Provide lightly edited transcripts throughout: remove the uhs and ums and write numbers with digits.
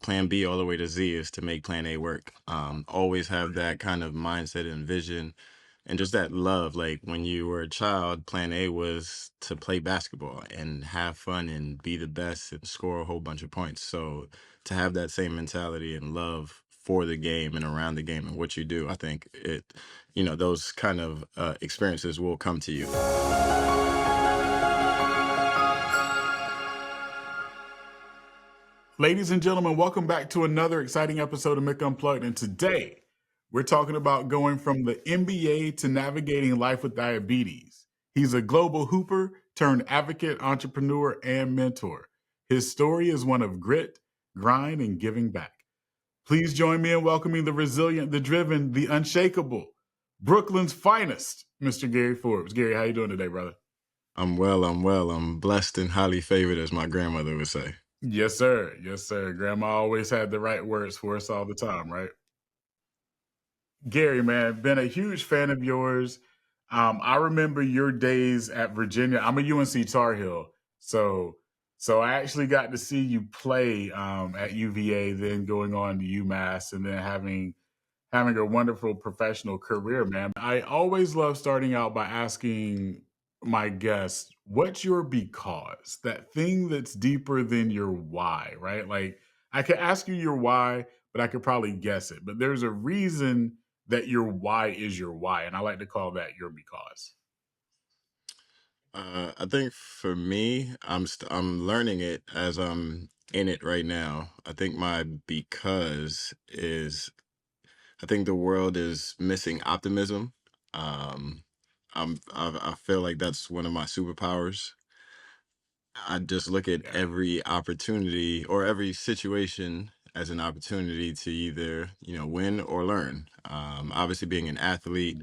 plan B all the way to Z is to make plan A work. Always have that kind of mindset and vision and just that love. Like when you were a child, plan A was to play basketball and have fun and be the best and score a whole bunch of points. So to have that same mentality and love for the game and around the game and what you do, I think those kind of experiences will come to you. Ladies and gentlemen, welcome back to another exciting episode of Mick Unplugged. And today we're talking about going from the NBA to navigating life with diabetes. He's a global hooper turned advocate, entrepreneur, and mentor. His story is one of grit, grind, and giving back. Please join me in welcoming the resilient, the driven, the unshakable, Brooklyn's finest, Mr. Gary Forbes. Gary, how you doing today, brother? I'm well, I'm well. I'm blessed and highly favored, as my grandmother would say. Yes, sir. Yes, sir. Grandma always had the right words for us all the time, right? Gary, man, been a huge fan of yours. I remember your days at Virginia. I'm a UNC Tar Heel, so I actually got to see you play at UVA, then going on to UMass, and then having a wonderful professional career, man. I always love starting out by asking my guests, what's your because? That thing that's deeper than your why, right? Like I could ask you your why, but I could probably guess it. But there's a reason that your why is your why. And I like to call that your because. I think for me, I'm learning it as I'm in it right now. I think my because is I think the world is missing optimism. Um, I feel like that's one of my superpowers. I just look at Yeah. every opportunity or every situation as an opportunity to either, win or learn. Obviously, being an athlete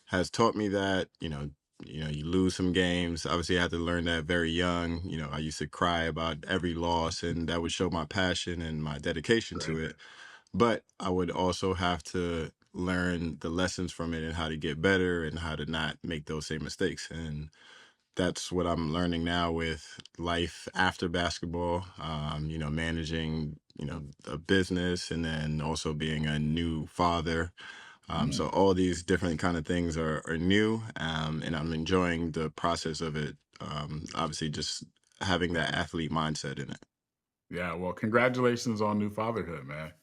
has taught me that, you lose some games. Obviously, I had to learn that very young. I used to cry about every loss, and that would show my passion and my dedication to Right. it. But I would also have to learn the lessons from it and how to get better and how to not make those same mistakes. And that's what I'm learning now with life after basketball, managing, a business and then also being a new father. So Mm. all these different kind of things are new, and I'm enjoying the process of it. Obviously, just having that athlete mindset in it. Yeah. Well, congratulations on new fatherhood, man.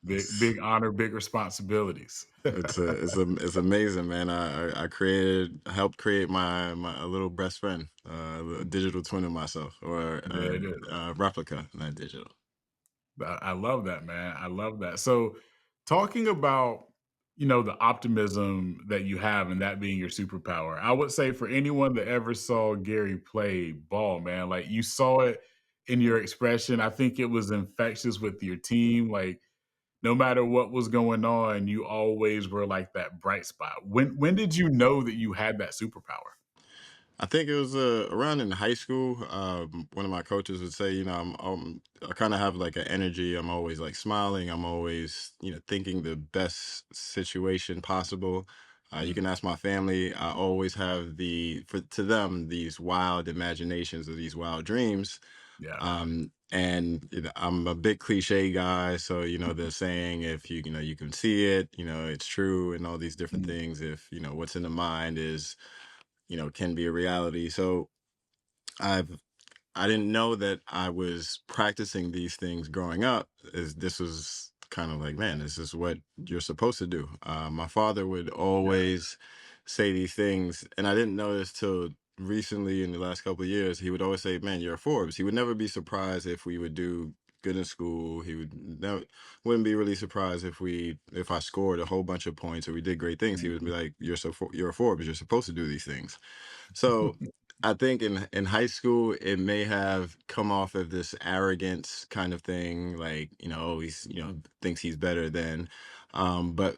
It's Big honor, big responsibilities. it's amazing, man. Helped create my a little best friend, a digital twin of myself, or There it is. replica, not digital. I love that, man. I love that. So, talking about the optimism that you have and that being your superpower, I would say for anyone that ever saw Gary play ball, man, like you saw it in your expression. I think it was infectious with your team. Like no matter what was going on, you always were like that bright spot. When did you know that you had that superpower? I think it was around in high school. One of my coaches would say, I kind of have like an energy. I'm always like smiling. I'm always, thinking the best situation possible. You Mm, can ask my family. I always have to them, these wild imaginations or these wild dreams. yeah. And I'm a big cliche guy. So, the saying, if you can see it, it's true and all these different Mm, things. If, what's in the mind is can be a reality. So I've I didn't know that I was practicing these things growing up. Is This was kind of like, man, this is what you're supposed to do. My father would yeah. always say these things, and I didn't know this till recently in the last couple of years. He would always say, "Man, you're a Forbes." He would never be surprised if we would do good in school. He wouldn't be really surprised if I scored a whole bunch of points or we did great things. He would be Mhm. like, you're a Forbes. You're supposed to do these things." So I think in high school it may have come off of this arrogance kind of thing, like, oh, he's, thinks he's better than. But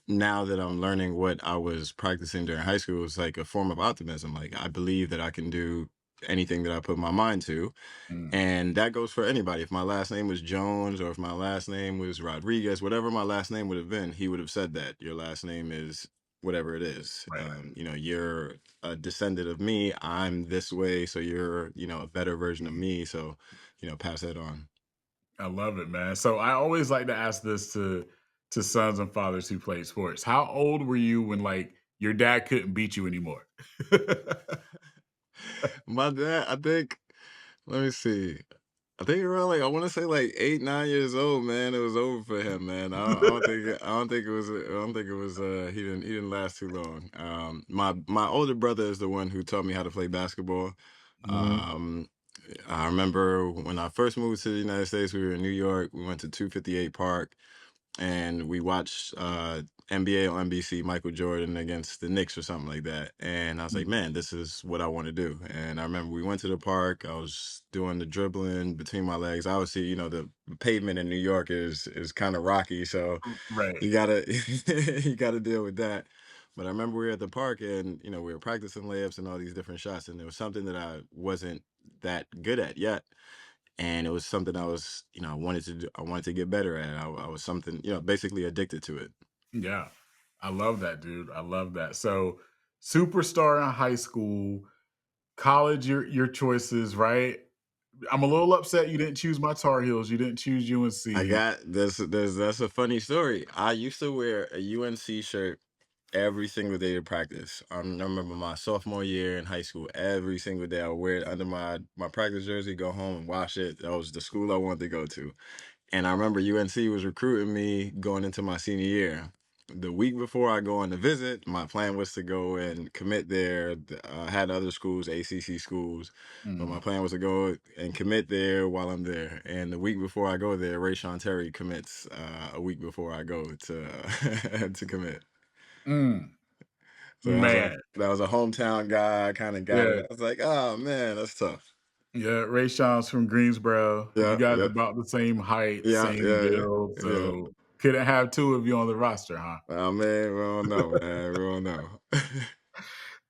now that I'm learning what I was practicing during high school, it's like a form of optimism. Like I believe that I can do anything that I put my mind to. Mm, And that goes for anybody. If my last name was Jones or if my last name was Rodriguez, whatever my last name would have been, he would have said that your last name is whatever it is. right. You're a descendant of me. I'm this way. So you're, a better version of me. So, pass that on. I love it, man. So I always like to ask this to sons and fathers who play sports. How old were you when like your dad couldn't beat you anymore? My dad, I think, let me see. I think around like I want to say like 8, 9 years old, man. It was over for him, man. I don't think it was. I don't think it was. He didn't last too long. My older brother is the one who taught me how to play basketball. Mhm, Um, I remember when I first moved to the United States, we were in New York. We went to 258 Park and we watched NBA on NBC, Michael Jordan against the Knicks or something like that. And I was like, mhm. man, this is what I want to do. And I remember we went to the park. I was doing the dribbling between my legs. Obviously, you know, the pavement in New York is kind of rocky, so Right. you gotta you gotta deal with that. But I remember we were at the park and you know we were practicing layups and all these different shots, and there was something that I wasn't that good at yet, and it was something I was, you know, I wanted to do, I wanted to get better at. I was something, you know, basically addicted to it. Yeah. I love that, dude. I love that. So superstar in high school, college, your choices, right? I'm a little upset you didn't choose my Tar Heels. You didn't choose I UNC. got there's that's a funny story. I used to wear a UNC shirt every single day to practice. I remember my sophomore year in high school, every single day I would wear it under my practice jersey, go home and wash it. That was the school I wanted to go to. And I remember UNC was recruiting me going into my senior year. The week before I go on the visit, my plan was to go and commit there. I had other schools, ACC schools, but my Mhm. plan was to go and commit there while I'm there. And the week before I go there, Ray Terry commits a week before I go to to commit. Mm, So I was like, man. that was a hometown guy. I kind of got Yeah. it. I was like, oh man, that's tough. Yeah, Ray Sean's from Greensboro. You Yeah, guys yeah, about the same height, yeah, same yeah, yeah, build, yeah. so couldn't have 2 of you on the roster, huh? Oh man, we don't know, man. We don't know.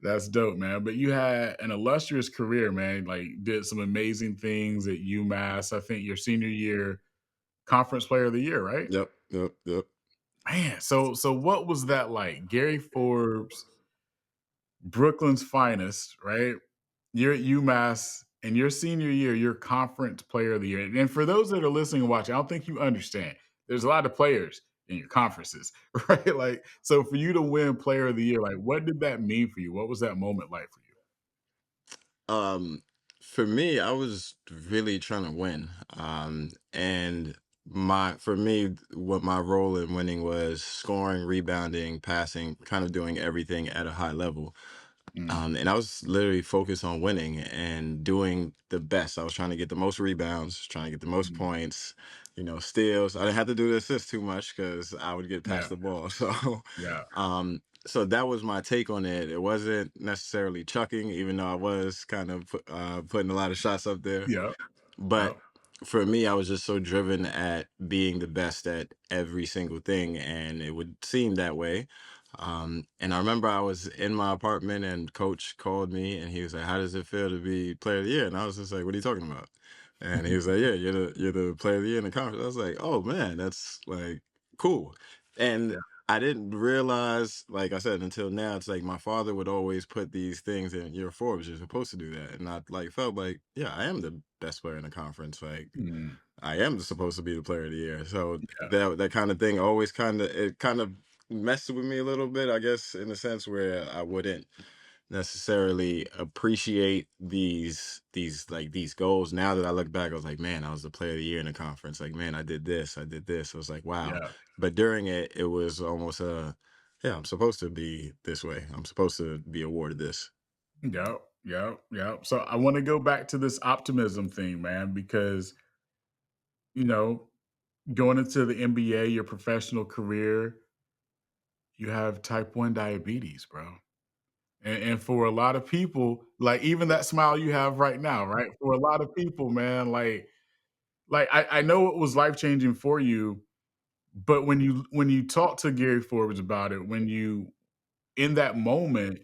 That's dope, man. But you had an illustrious career, man. Like, did some amazing things at UMass. I think your senior year, conference player of the year, right? Yep, yep, yep. Man, so what was that like? Gary Forbes, Brooklyn's finest, right? You're at UMass in your senior year, you're conference player of the year. And for those that are listening and watching, I don't think you understand. There's a lot of players in your conferences, right? Like, so for you to win player of the year, like what did that mean for you? What was that moment like for you? Um, for me, I was really trying to win. And for me, what my role in winning was scoring, rebounding, passing, kind of doing everything at a high level. Mm, And I was literally focused on winning and doing the best. I was trying to get the most rebounds, trying to get the most mm, points, you know, steals. I didn't have to do the assists too much because I would get past yeah, the ball. yeah, So that was my take on it. It wasn't necessarily chucking, even though I was kind of putting a lot of shots up there. yeah, But yeah, for me, I was just so driven at being the best at every single thing, and it would seem that way. And I remember I was in my apartment, and Coach called me, and he was like, "How does it feel to be Player of the Year?" And I was just like, "What are you talking about?" And he was like, "Yeah, you're the Player of the Year in the conference." I was like, "Oh man, that's like cool." And yeah, I didn't realize, like I said, until now, it's like my father would always put these things in, you're Forbes, you're supposed to do that. And I like felt like, yeah, I am the best player in the conference. Like mm, I am supposed to be the player of the year. So yeah, that kind of thing always kind of messed with me a little bit, I guess, in the sense where I wouldn't necessarily appreciate these goals. Now that I look back, I was like, man, I was the player of the year in the conference. Like, man, I did this, I did this. I was like, wow. yeah, But during it, it was almost yeah, I'm supposed to be this way. I'm supposed to be awarded this. yeah, yeah, yeah. So I want to go back to this optimism thing, man, because you know, going into the NBA, your professional career, you have type 1 diabetes, bro. And for a lot of people, like even that smile you have right now, right? For a lot of people, man, like I know it was life changing for you, but when you talk to Gary Forbes about it, when you in that moment,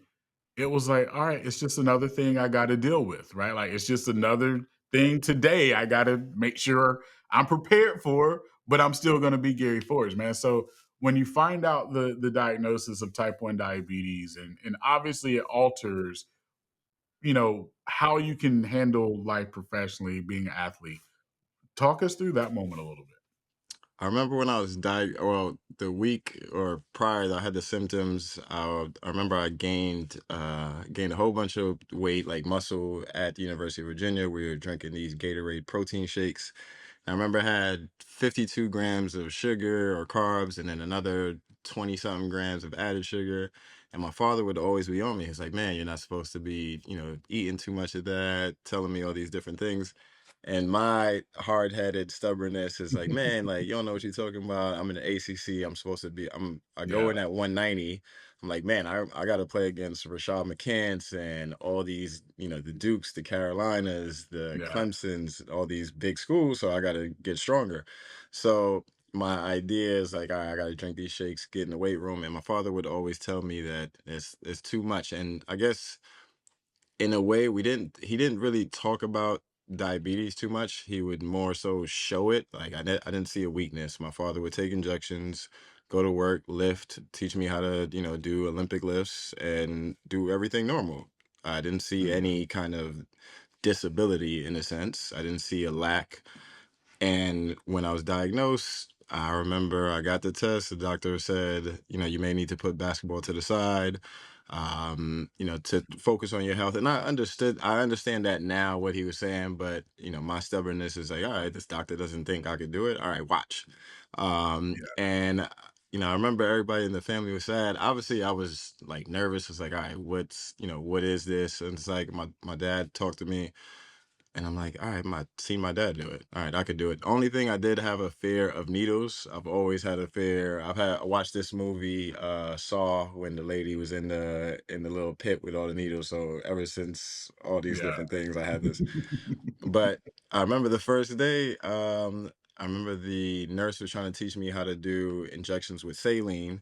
it was like, all right, it's just another thing I got to deal with, right? Like it's just another thing today I got to make sure I'm prepared for, but I'm still going to be Gary Forbes, man. So when you find out the diagnosis of type 1 diabetes and obviously it alters, you know, how you can handle life professionally being an athlete. Talk us through that moment a little bit. I remember when I was well, the week or prior that I had the symptoms, I remember I gained a whole bunch of weight, like muscle at the University of Virginia. We were drinking these Gatorade protein shakes. I remember I had 52 grams of sugar or carbs and then another 20 something grams of added sugar. And my father would always be on me. He's like, man, you're not supposed to be, eating too much of that, telling me all these different things. And my hard-headed stubbornness is like, man, like you don't know what you're talking about. I'm in the ACC. I'm supposed to be. I go Yeah, in at 190. I'm like, man, I got to play against Rashad McCants and all these, the Dukes, the Carolinas, the yeah. Clemsons, all these big schools. So I got to get stronger. So my idea is like, all right, I got to drink these shakes, get in the weight room. And my father would always tell me that it's too much. And I guess in a way he didn't really talk about diabetes too much. He would more so show it. Like I didn't see a weakness. My father would take injections, go to work, lift, teach me how to, do Olympic lifts and do everything normal. I didn't see Mhm. any kind of disability in a sense. I didn't see a lack. And when I was diagnosed, I remember I got the test. The doctor said, you may need to put basketball to the side, to focus on your health. And I understand that now what he was saying, but my stubbornness is like, all right, this doctor doesn't think I could do it. All right, watch. Yeah. And I remember everybody in the family was sad. Obviously, I was like nervous. It's like, all right, what is this? And it's like my dad talked to me and I'm like, all right, seen my dad do it. All right, I could do it. Only thing I did have a fear of needles. I've always had a fear. I watched this movie, Saw, when the lady was in the little pit with all the needles. So ever since all these Yeah. different things, I had this. But I remember the first day, I remember the nurse was trying to teach me how to do injections with saline.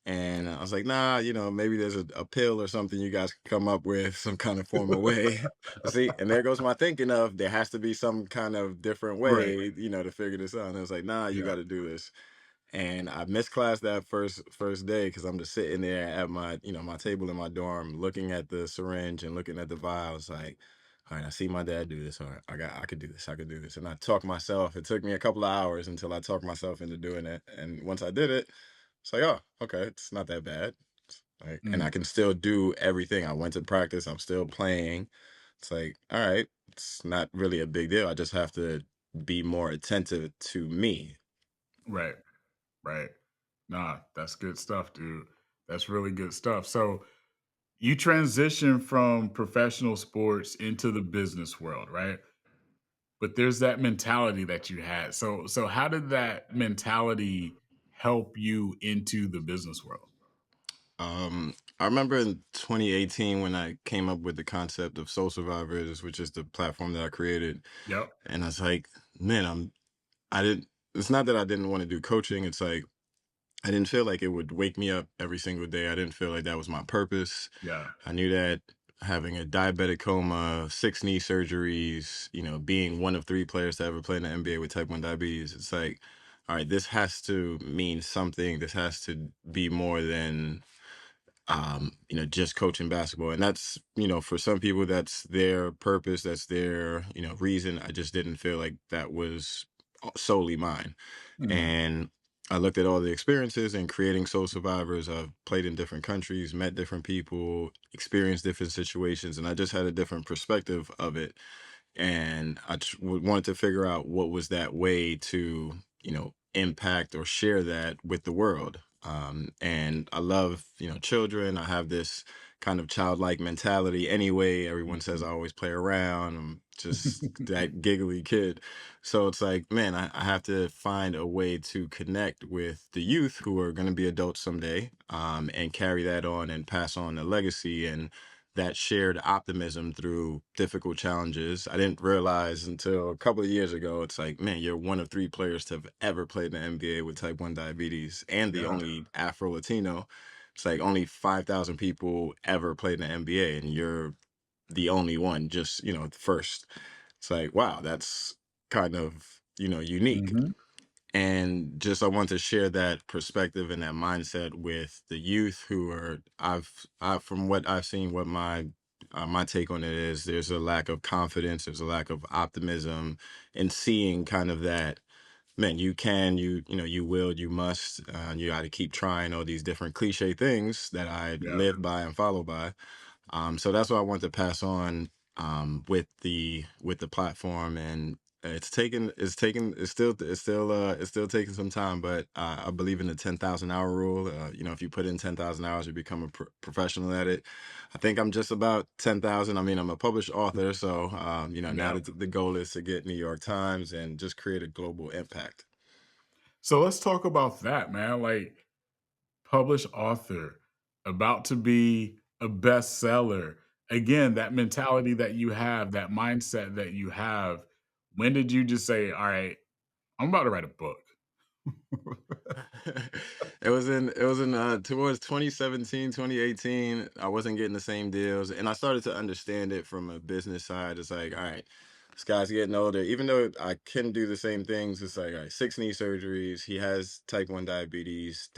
And I was like, nah, maybe there's a pill or something you guys could come up with, some kind of form of way. See, and there goes my thinking of there has to be some kind of different Right. way, to figure this out. And I was like, nah, you Yeah. got to do this. And I missed class that first day because I'm just sitting there at my, my table in my dorm, looking at the syringe and looking at the vials, like, all right, I see my dad do this. All right, I could do this. I could do this. And I talked myself. It took me a couple of hours until I talked myself into doing it. And once I did it, it's like, oh, okay, it's not that bad. Like, and I Mm. can still do everything. I went to practice. I'm still playing. It's like, all right, it's not really a big deal. I just have to be more attentive to me. Right. Right. Nah, that's good stuff, dude. That's really good stuff. So you transition from professional sports into the business world, right? But there's that mentality that you had. So how did that mentality help you into the business world? I remember in 2018 when I came up with the concept of Soul Survivors, which is the platform that I created, Yep. and I was like, man, I didn't. It's not that I didn't want to do coaching. It's like I didn't feel like it would wake me up every single day. I didn't feel like that was my purpose. Yeah. I knew that having a diabetic coma, 6 knee surgeries, being one of 3 players to ever play in the NBA with type 1 diabetes, it's like, all right, this has to mean something. This has to be more than just coaching basketball. And that's, for some people, that's their purpose, that's their, reason. I just didn't feel like that was solely mine. Mhm. And I looked at all the experiences in creating Soul Survivors. I've played in different countries, met different people, experienced different situations, and I just had a different perspective of it. And wanted to figure out what was that way to impact or share that with the world. And I love children. I have this kind of childlike mentality anyway. Everyone says Mhm. I always play around. I'm just that giggly kid. So it's like, man, I have to find a way to connect with the youth who are going to be adults someday, and carry that on and pass on the legacy and that shared optimism through difficult challenges. I didn't realize until a couple of years ago, it's like, man, you're one of 3 players to have ever played in the NBA with type 1 diabetes and the Yeah. only Afro Latino. It's like only 5,000 people ever played in the NBA, and you're the only one, just, first. It's like, wow, that's kind of, unique. Mhm. And just I want to share that perspective and that mindset with the youth who are I've from what I've seen, what my my take on it is there's a lack of confidence, there's a lack of optimism, and seeing kind of that, man, you can, you know, you will, you must, you got to keep trying all these different cliche things that I Yeah. live by and follow by. So that's what I want to pass on with the platform, and it's still taking some time, but I believe in the 10,000 hour rule. You know, if you put in 10,000 hours, you become a professional at it. I think I'm just about 10,000. I mean, I'm a published author, so you know, now Yeah. the goal is to get New York Times and just create a global impact. So let's talk about that, man. Like, published author, about to be a bestseller. Again, that mentality that you have, that mindset that you have. When did you just say, all right, I'm about to write a book? It was in towards 2017, 2018. I wasn't getting the same deals, and I started to understand it from a business side. It's like, all right, this guy's getting older. Even though I can do the same things, it's like, all right, 6 knee surgeries. He has type 1 diabetes.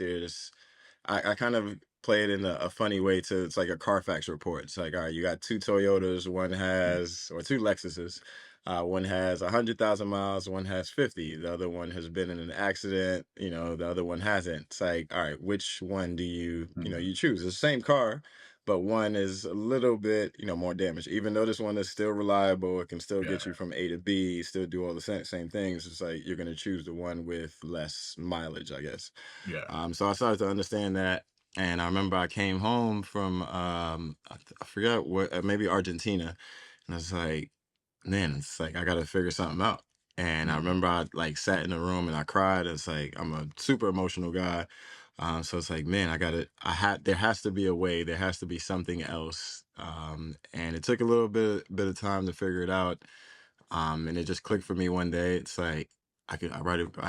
I kind of play it in a funny way to, it's like a Carfax report. It's like, all right, you got two Toyotas, one has, or two Lexuses. One has 100,000 miles, one has 50. The other one has been in an accident, you know, the other one hasn't. It's like, all right, which one do you choose? It's the same car, but one is a little bit, you know, more damaged. Even though this one is still reliable, it can still Yeah, get you from A to B, still do all the same things. It's like you're going to choose the one with less mileage, I guess. yeah. So I started to understand that, and I remember I came home from I forgot what, maybe Argentina, and I was like, man, it's like I got to figure something out. And I Mhm. remember I like sat in the room and I cried. It's like I'm a super emotional guy, so it's like, man, there has to be a way, there has to be something else, and it took a little bit of time to figure it out, and it just clicked for me one day. It's like I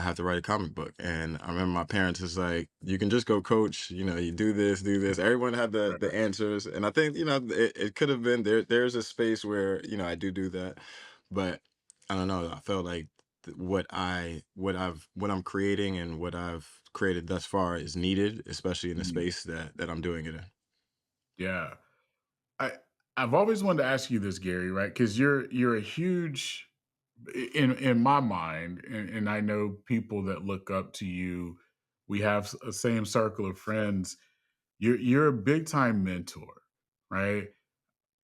have to write a comic book. And I remember my parents was like, you can just go coach, you know, you do this. Everyone had the answers. And I think, you know, it could have been there's a space where, you know, I do that. But I don't know. I felt like what I'm creating and what I've created thus far is needed, especially in the Mhm. space that I'm doing it in. Yeah. I I've always wanted to ask you this, Gary, right? Because you're a huge in my mind, and I know people that look up to you. We have a same circle of friends. You're a big time mentor, right?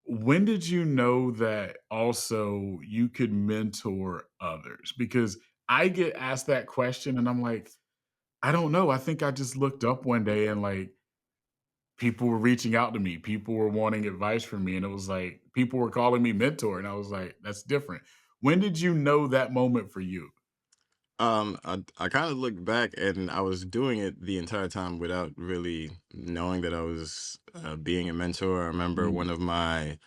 When did you know that also you could mentor others? Because I get asked that question and I'm like, I don't know. I think I just looked up one day and like people were reaching out to me. People were wanting advice from me. And it was like people were calling me mentor. And I was like, that's different. When did you know that moment for you? I kind of looked back and I was doing it the entire time without really knowing that I was being a mentor. I remember one Mm, of my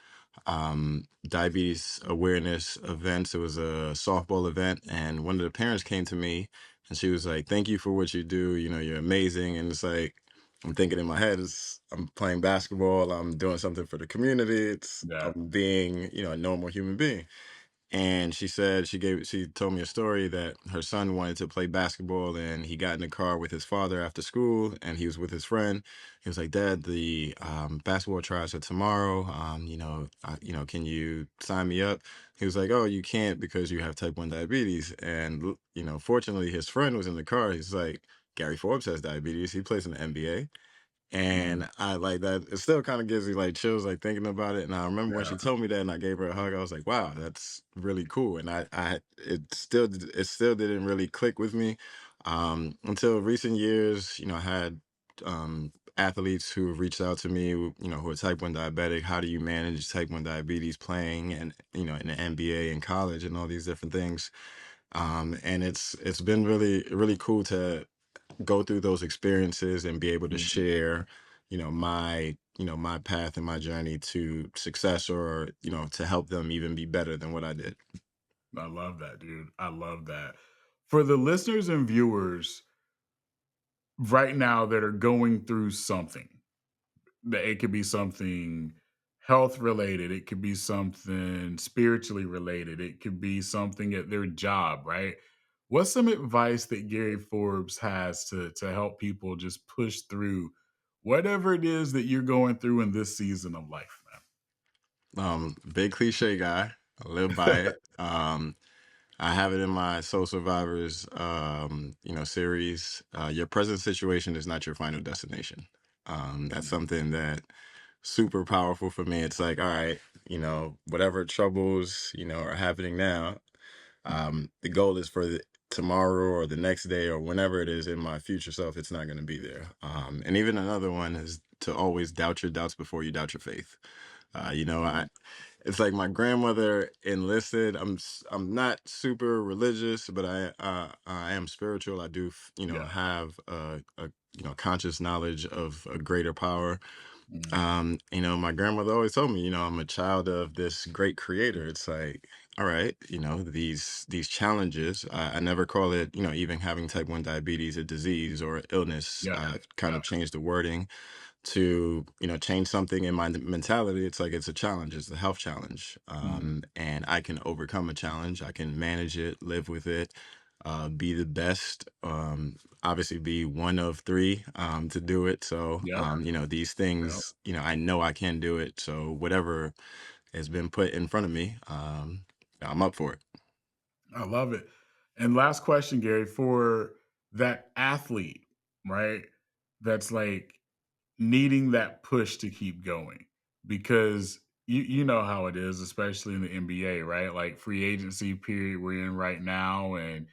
diabetes awareness events. It was a softball event, and one of the parents came to me, and she was like, "Thank you for what you do. You know, you're amazing." And it's like I'm thinking in my head, I'm playing basketball. I'm doing something for the community. yeah. I'm being, you know, a normal human being. And she told me a story that her son wanted to play basketball, and he got in the car with his father after school, and he was with his friend. He was like, "Dad, the basketball tryouts are tomorrow. You know, can you sign me up?" He was like, "Oh, you can't because you have type 1 diabetes." And you know, fortunately, his friend was in the car. He's like, "Gary Forbes has diabetes. He plays in the NBA." Mm, And I like that. It still kind of gives me like chills, like thinking about it. And I remember when she yeah. told me that, and I gave her a hug. I was like, "Wow, that's really cool." And it still didn't really click with me until recent years. You know, I had athletes who have reached out to me, you know, who are type 1 diabetic. How do you manage type 1 diabetes playing, and you know, in the NBA and college and all these different things? And it's been really cool to go through those experiences and be able to Mhm. share, you know, my path and my journey to success, or you know, to help them even be better than what I did. I love that, dude. I love that. For the listeners and viewers right now that are going through something, that it could be something health related, it could be something spiritually related, it could be something at their job, right? What's some advice that Gary Forbes has to help people just push through whatever it is that you're going through in this season of life, man? Big cliche guy. I live by it. I have it in my Soul Survivors, series. Your present situation is not your final destination. That's something that super powerful for me. It's like, all right, whatever troubles, are happening now. The goal is for tomorrow or the next day or whenever it is in my future self, it's not going to be there. And even another one is to always doubt your doubts before you doubt your faith. Mhm. It's like my grandmother enlisted. I'm not super religious, but I am spiritual. I do Yeah. have a conscious knowledge of a greater power. Mhm. My grandmother always told me, I'm a child of this great creator. It's like, all right, these challenges. I never call it, even having type 1 diabetes a disease or illness. Yeah. I've kind Yeah. of changed the wording to change something in my mentality. It's like it's a challenge, it's a health challenge, Mhm. and I can overcome a challenge, I can manage it, live with it, be the best, obviously be one of three to do it. So Yep. these Yep. things, I know I can do it, so whatever has been put in front of me, I'm up for it. I love it. And last question, Gary, for that athlete, right? That's like needing that push to keep going because you know how it is, especially in the NBA, right? Like free agency period we're in right now, and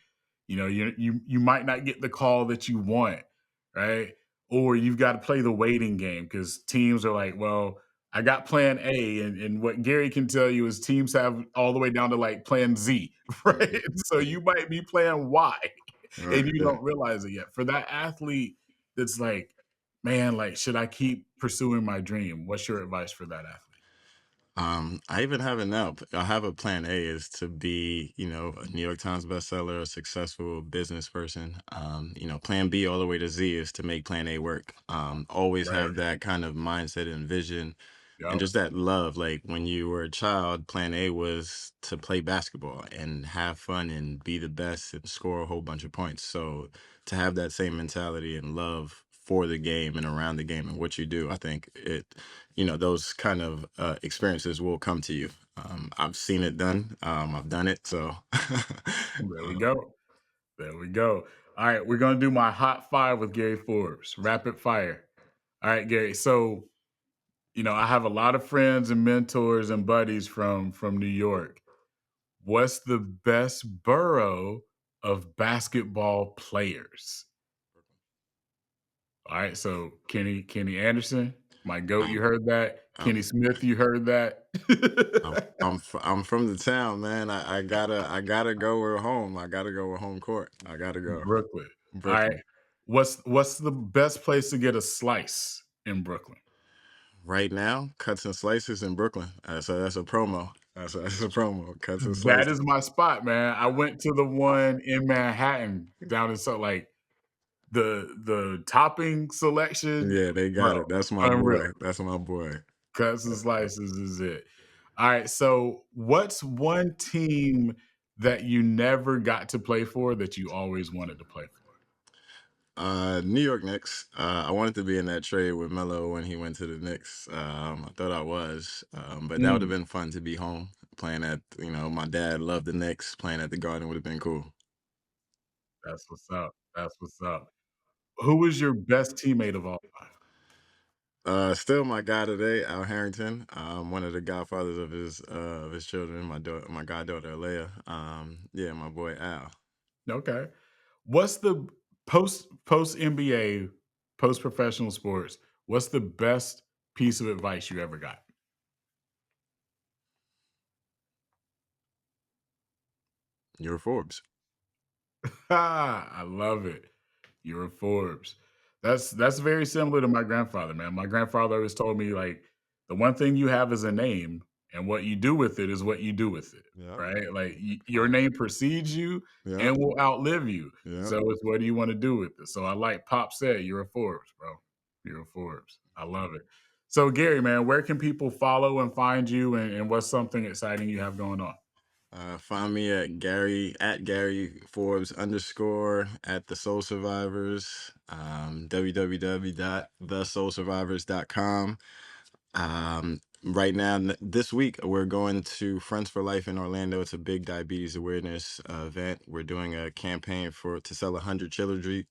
you might not get the call that you want, right? Or you've got to play the waiting game because teams are like, well, I got plan A, and what Gary can tell you is teams have all the way down to like plan Z, right? Mhm. So you might be plan Y and Right, you yeah. don't realize it yet. For that athlete that's like, man, like, should I keep pursuing my dream? What's your advice for that athlete? I even have it now. I have a plan A is to be, a New York Times bestseller, a successful business person. Plan B all the way to Z is to make plan A work. Always Right. have that kind of mindset and vision and Yep. just that love. Like when you were a child, plan A was to play basketball and have fun and be the best and score a whole bunch of points. So to have that same mentality and love for the game and around the game and what you do, I think those kind of experiences will come to you. I've seen it done. I've done it. So There we uh, go. There we go. All right, we're gonna do my hot five with Gary Forbes. Rapid fire. All right, Gary. So, I have a lot of friends and mentors and buddies from New York. What's the best borough of basketball players? All right, so Kenny Anderson, my goat, um, you heard that. um, Kenny Smith, you heard that. I'm from the town, man. I gotta go where home. I gotta go where home court. I gotta go Brooklyn. All right. Brooklyn. What's the best place to get a slice in Brooklyn? Right now, cuts and slices in Brooklyn. So that's a promo. That's a promo. Cuts and That slices. is my spot, man. I went to the one in Manhattan down in like the topping selection, Yeah, they got bro, it. That's my unreal. boy. That's my boy. Cuts and slices is it. All right. So what's one team that you never got to play for that you always wanted to play for? New York Knicks. I wanted to be in that trade with Melo when he went to the Knicks. I thought I was, but that would have Mm, been fun to be home playing at. My dad loved the Knicks. Playing at the Garden would have been cool. that's what's up. That's what's up. Who was your best teammate of all time? Still my guy today, Al Harrington. One of the godfathers of his children, my goddaughter Leia. Yeah, my boy Al. Okay. What's the post NBA, post professional sports? What's the best piece of advice you ever got? You're Forbes. I love it. You're a Forbes. That's very similar to my grandfather, man. My grandfather always told me like the one thing you have is a name, and what you do with it is what you do with it, Yep. right? Like your Fact. name precedes you Yep. and will outlive you. Yep. So it's what do you want to do with it? So I like Pop said, you're a Forbes, bro. You're a Forbes. I love it. So Gary, man, where can people follow and find you, and what's something exciting you have going on? Find me at Gary Forbes underscore at the Soul Survivors, www.thesoulsurvivors.com. Right now, this week, we're going to Friends for Life in Orlando. It's a big diabetes awareness event. We're doing a campaign to sell 100 trilogies.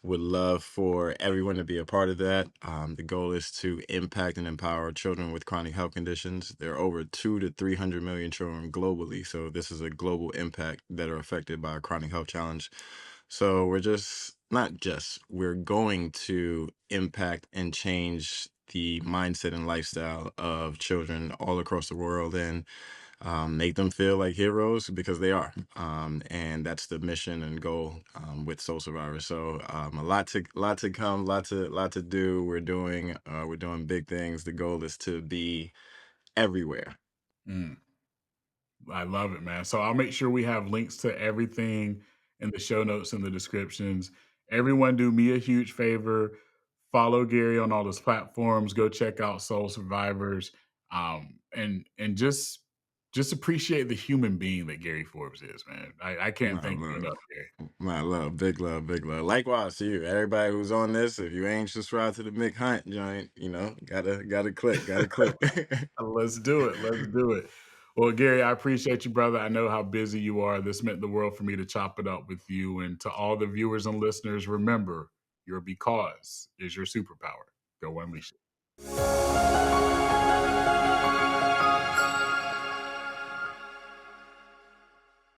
Would love for everyone to be a part of that. The goal is to impact and empower children with chronic health conditions. There are over 2 to 300 million children globally, so this is a global impact that are affected by a chronic health challenge. So we're just not just we're going to impact and change the mindset and lifestyle of children all across the world, and make them feel like heroes because they are. And that's the mission and goal with Soul Survivor. So lot to come, lot to do. We're doing big things. The goal is to be everywhere. Mm. I love it, man. So I'll make sure we have links to everything in the show notes and the descriptions. Everyone, do me a huge favor. Follow Gary on all his platforms. Go check out Soul Survivors, and just appreciate the human being that Gary Forbes is, man. I can't My thank you enough, love. Gary. My love, big love, big love. Likewise to you. Everybody who's on this, if you ain't subscribed to the Mick Hunt joint, gotta click. Let's do it. Let's do it. Well, Gary, I appreciate you, brother. I know how busy you are. This meant the world for me to chop it up with you. And to all the viewers and listeners, remember, your because is your superpower. Go unleash it.